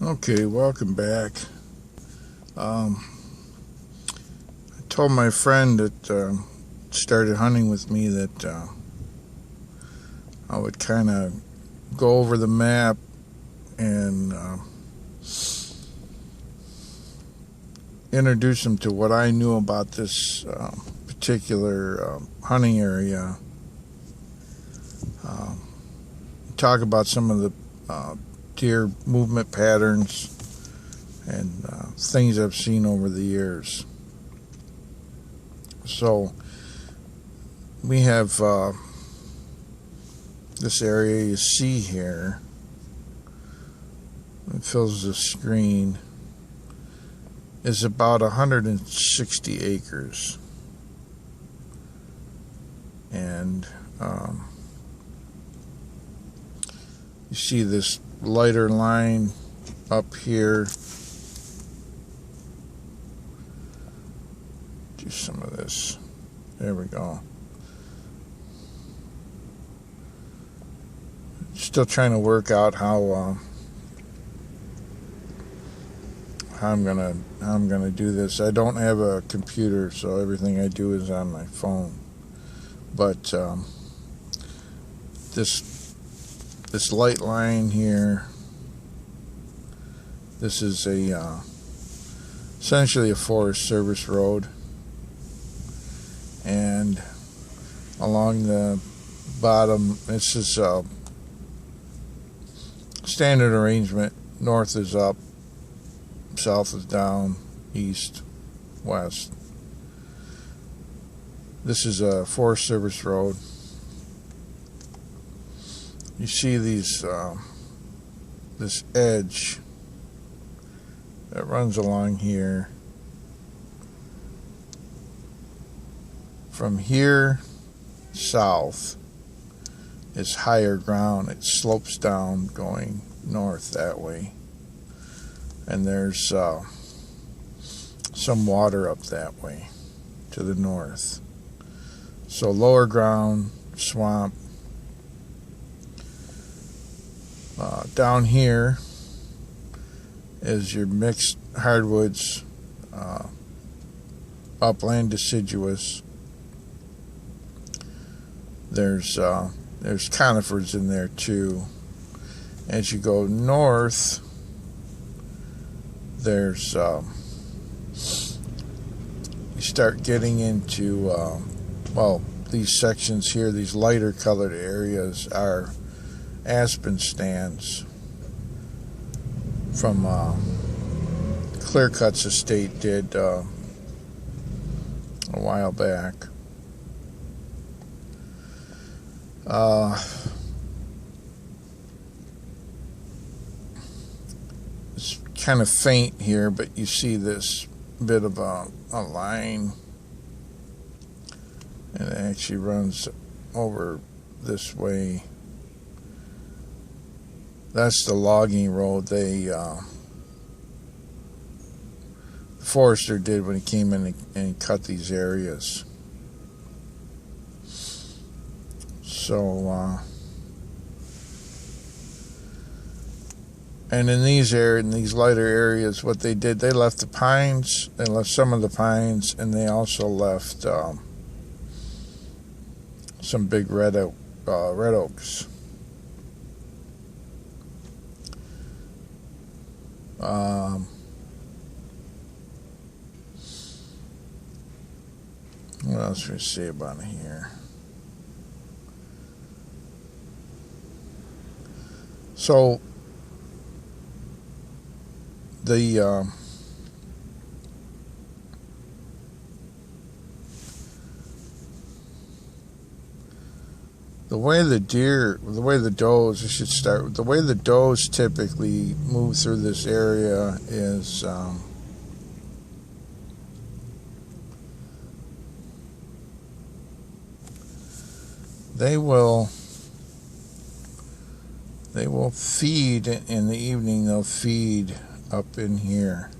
Okay, welcome back. I told my friend that started hunting with me that I would kind of go over the map and introduce him to what I knew about this particular hunting area. Talk about some of the deer movement patterns and things I've seen over the years. So we have this area you see here. It fills the screen. Is about 160 acres. And you see this lighter line up here. Do some of this. There we go. Still trying to work out how I'm gonna do this. I don't have a computer, so everything I do is on my phone. But this light line here, this is essentially a Forest Service road, and along the bottom, this is standard arrangement. North is up, south is down, east, west. This is a Forest Service road. You see these this edge that runs along here. From here south is higher ground. It slopes down going north that way. And there's some water up that way to the north. So lower ground, swamp. Down here is your mixed hardwoods, upland deciduous. There's conifers in there too. As you go north, there's you start getting into these sections here. These lighter colored areas are Aspen Stands from Clear Cuts Estate did a while back. It's kind of faint here, but you see this bit of a line, and it actually runs over this way. That's the logging road the forester did when he came in and cut these areas. So and in these lighter areas, what they did, they left the pines. They left some of the pines, and they also left some big red oaks. What else do we see about it here? So the way the does typically move through this area is they will feed in the evening. They'll feed up in here.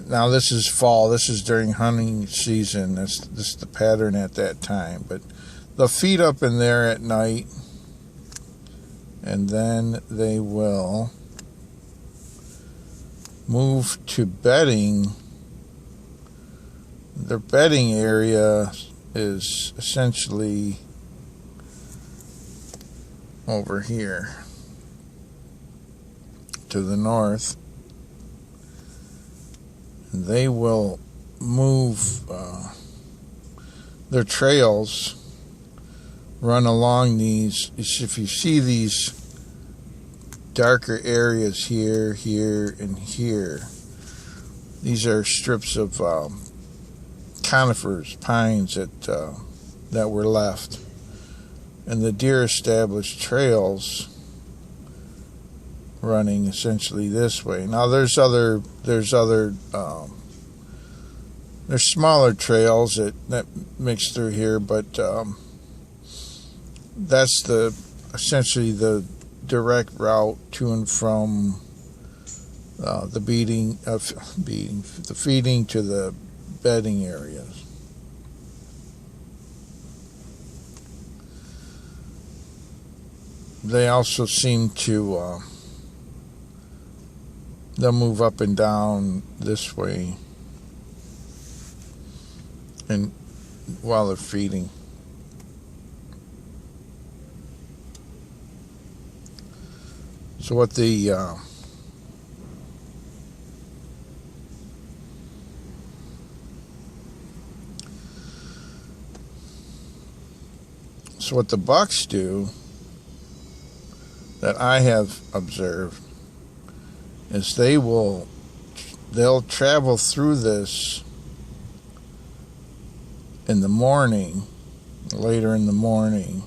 Now this is fall. This is during hunting season. This is the pattern at that time. But they'll feed up in there at night, and then they will move to bedding. Their bedding area is essentially over here to the north. They will move their trails, run along these. If you see these darker areas here, here, and here, these are strips of conifers, pines that were left, and the deer established trails running essentially this way. Now there's smaller trails that mix through here, but that's essentially the direct route to and from the feeding to the bedding areas. They also seem to they'll move up and down this way, and while they're feeding. So what the bucks do, that I have observed, is they'll travel through this in the morning, later in the morning,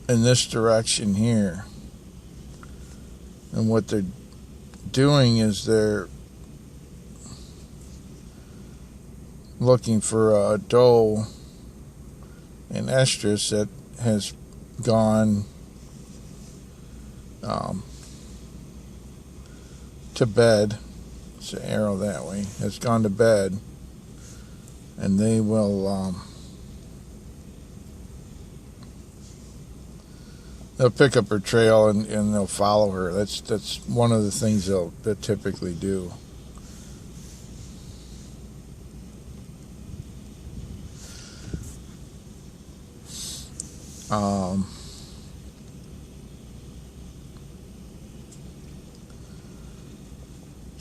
in this direction here. And what they're doing is they're looking for a doe and estrus that has gone to bed. It's an arrow that way. Has gone to bed, and they will they'll pick up her trail and they'll follow her. That's one of the things they'll typically do.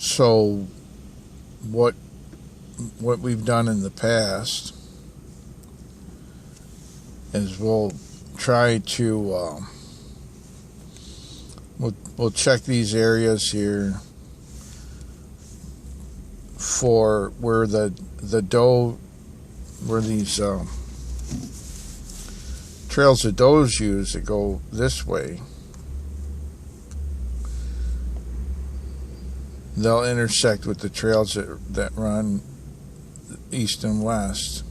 So what we've done in the past is we'll try to we'll check these areas here for where the doe, where these trails the does use that go this way. They'll intersect with the trails that run east and west,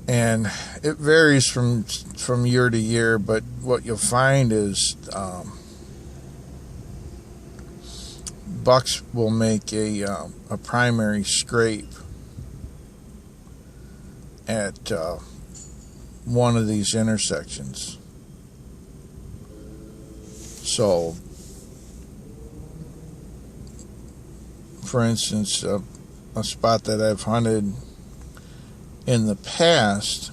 and it varies from year to year. But what you'll find is bucks will make a primary scrape at one of these intersections. So, for instance, a spot that I've hunted in the past,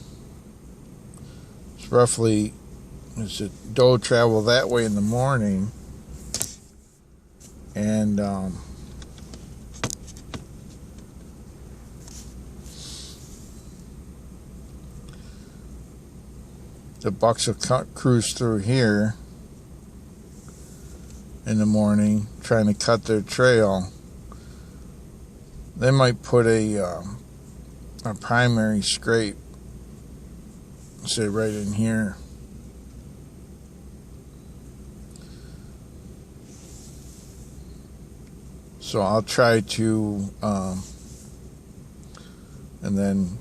it's roughly, as a doe travel that way in the morning, and the bucks will cruise through here in the morning trying to cut their trail. They might put a primary scrape, say right in here. So I'll try to, and then,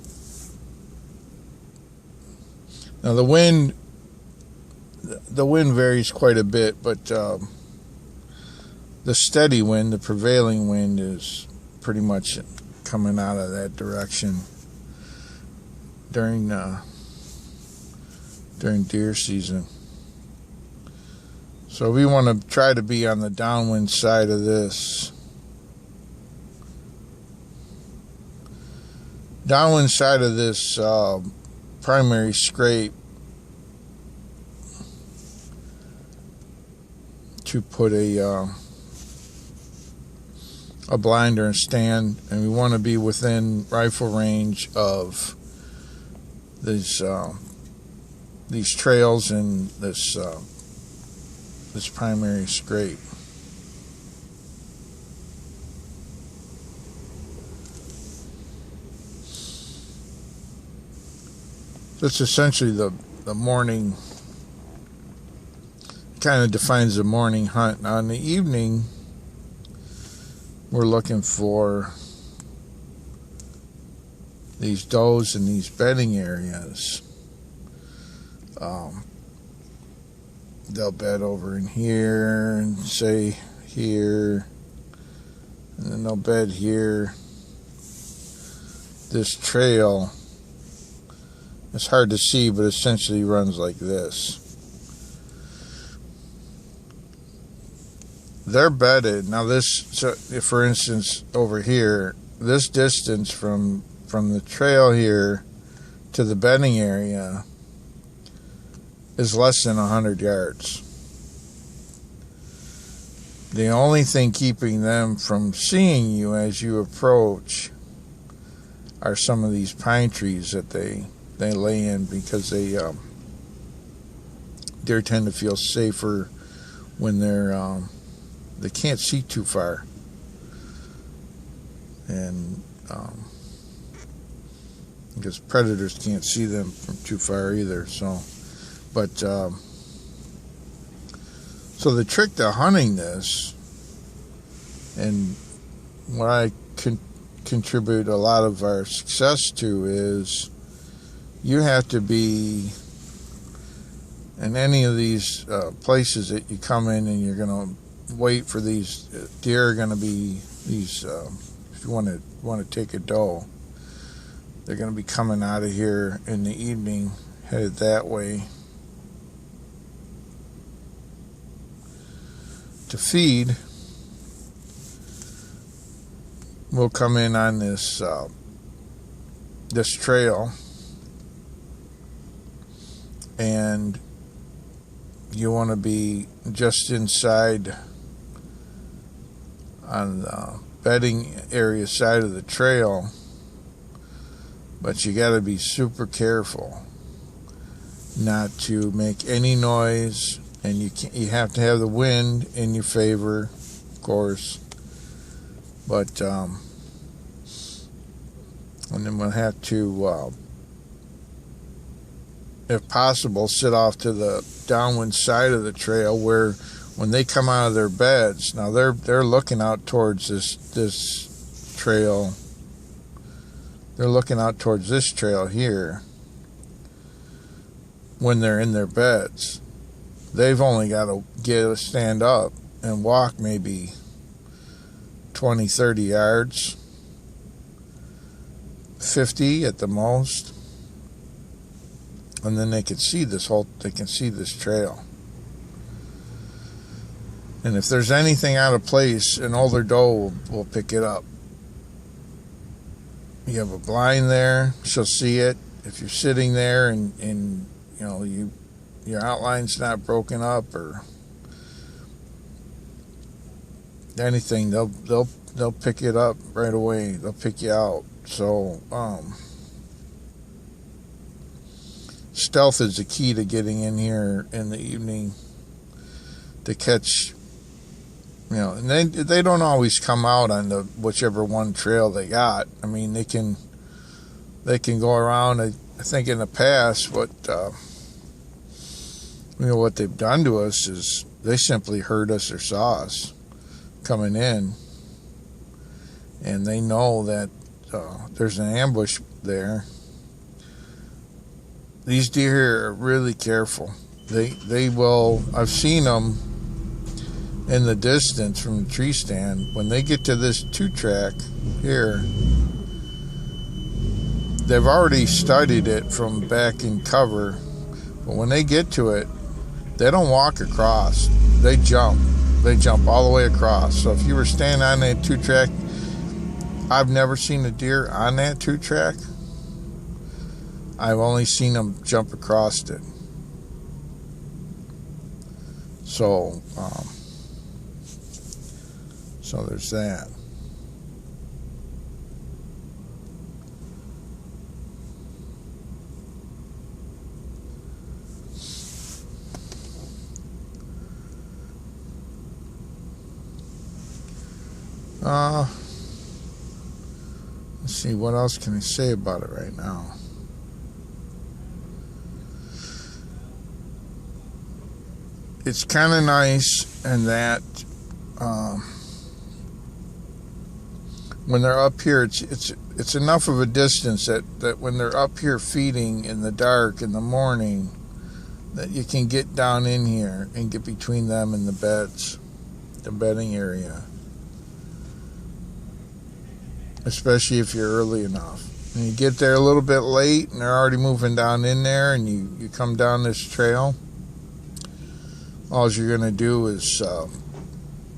now the wind varies quite a bit, but the steady wind, the prevailing wind, is pretty much coming out of that direction during during deer season. So we want to try to be on the downwind side of this. Downwind side of this primary scrape to put a blinder and stand, and we want to be within rifle range of these trails and this primary scrape. That's essentially the morning, kind of defines the morning hunt. Now in the evening, we're looking for these does in these bedding areas. They'll bed over in here and say here, and then they'll bed here. This trail, it's hard to see, but essentially runs like this. They're bedded. Now this, so if for instance over here, this distance from the trail here to the bedding area is less than 100 yards. The only thing keeping them from seeing you as you approach are some of these pine trees that they lay in, because deer tend to feel safer when they can't see too far, and because predators can't see them from too far either. So the trick to hunting this, and what I contribute a lot of our success to, is you have to be in any of these places that you come in, and you're going to wait for these deer. Are going to be these, if you want to take a doe, they're going to be coming out of here in the evening, headed that way to feed. We'll come in on this trail, and you want to be just inside on the bedding area side of the trail, but you got to be super careful not to make any noise, and you have to have the wind in your favor, of course. But and then we'll have to, if possible, sit off to the downwind side of the trail, where when they come out of their beds, now they're looking out towards this trail. They're looking out towards this trail here. When they're in their beds, they've only got to stand up and walk maybe 20, 30 yards, 50 at the most, and then they can see this trail. And if there's anything out of place, an older doe will pick it up. You have a blind there, she'll see it. If you're sitting there and you know your outline's not broken up or anything, they'll pick it up right away. They'll pick you out. So stealth is the key to getting in here in the evening to catch. You know, and they don't always come out on the whichever one trail they got. I mean, they can go around. I think in the past, what they've done to us is they simply heard us or saw us coming in, and they know that there's an ambush there. These deer are really careful. They will. I've seen them in the distance from the tree stand. When they get to this 2-track here, they've already studied it from back in cover But when they get to it, they don't walk across. They jump. They jump all the way across. So if you were standing on that 2-track, I've never seen a deer on that 2-track. I've only seen them jump across it. So there's that. Let's see, what else can I say about it right now? It's kind of nice in that when they're up here, it's enough of a distance that when they're up here feeding in the dark in the morning, that you can get down in here and get between them and the beds, the bedding area. Especially if you're early enough. And you get there a little bit late and they're already moving down in there, and you come down this trail. All you're going to do is,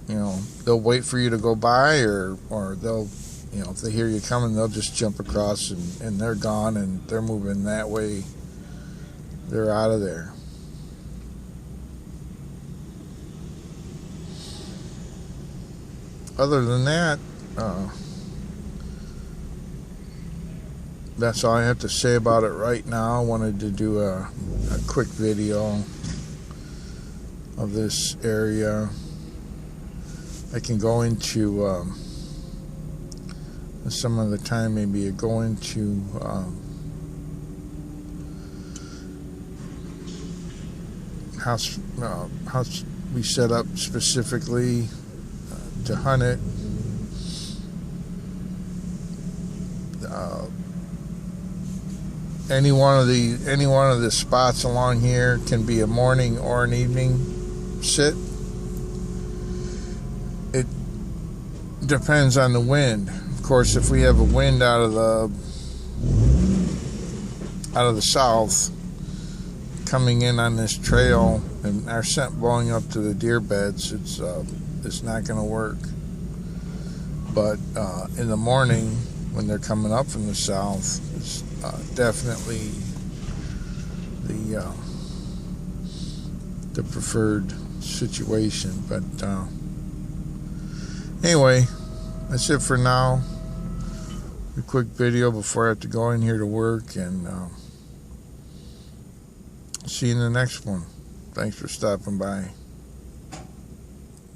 they'll wait for you to go by, or they'll, if they hear you coming, they'll just jump across and they're gone, and they're moving that way. They're out of there. Other than that, that's all I have to say about it right now. I wanted to do a quick video of this area. I can go into some of the time, maybe go into house we set up specifically to hunt it. Any one of the spots along here can be a morning or an evening sit. It depends on the wind. Of course, if we have a wind out of the south coming in on this trail and our scent blowing up to the deer beds, it's not going to work. But in the morning, when they're coming up from the south, it's definitely the preferred situation. But anyway, that's it for now. A quick video before I have to go in here to work, and see you in the next one. Thanks for stopping by.